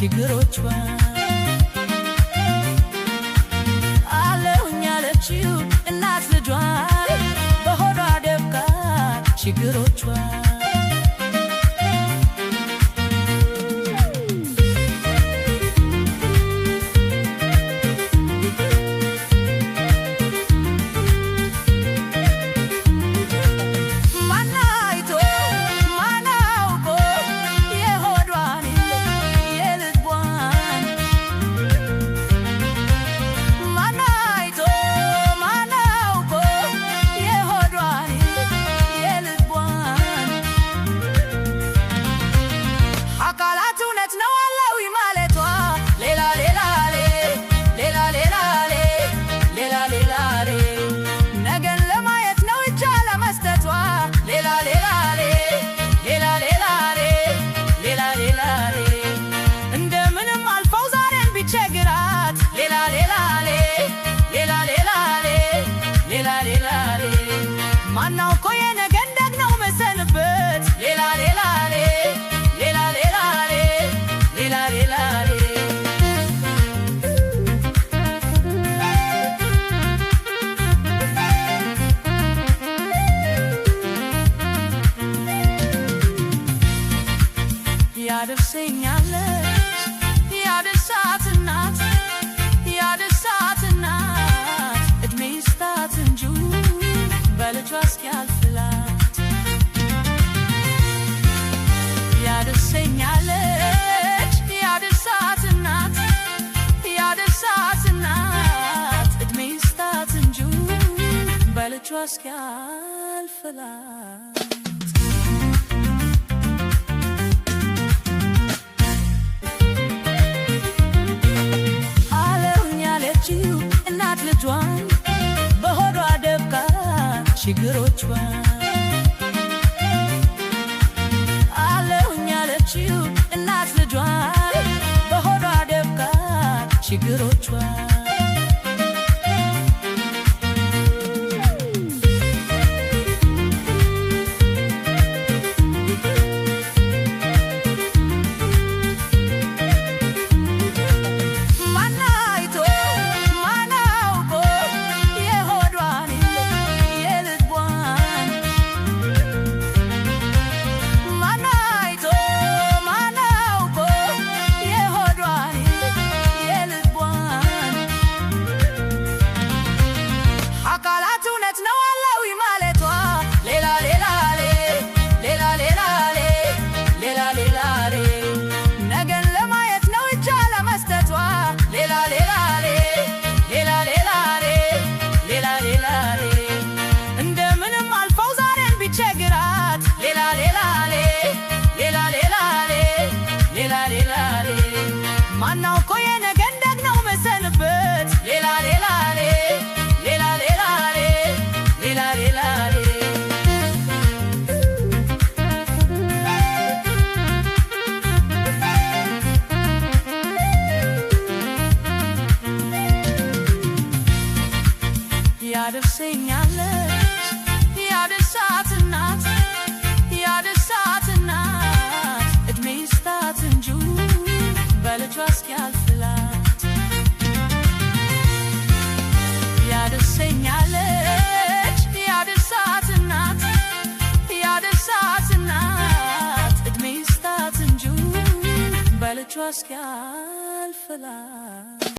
ችግሮቿ አለሁኝ አለችው እናት ልጇን በሆዷ ደብቃ ችግሮቿ ማናው እኮ የነገን ደግነው መሰንበት ሌላ ሌላ ሌላ ሌላ ሌላ ሌላ ያደርሰኛለች ያደርሳት እናት ያደርሳት እናት እድሜ ይስጣት እንጂ በልጇ እስኪያልፍላት ያደርሰኛለች ያደርሳት እናት ያደርሳት እናት እድሜ ይስጣት እንጂ በልጇ እስኪያልፍላት አለሁኝ አለችው እናት ልጇን በሆዷ ደብቃ ችግሮቿ አለሁኝ አለችው እናት ልጇን በሆዷ ደብቃ ችግሮቿ ማናው እኮ የነገን ደግነው መሰንበት ሌላ ሌላ ሌላ ሌላ ሌላ ሌላ ያደርሰኛለች ያደርሳት እናት ያደርሳት እናት እድሜ ይስጣት እንጂ በልጇ እስኪያልፍላት ያደርሰኛለች ያደርሳት እናት ያደርሳት እናት እድሜ ይስጣት እንጂ በልጇ እስኪያልፍላት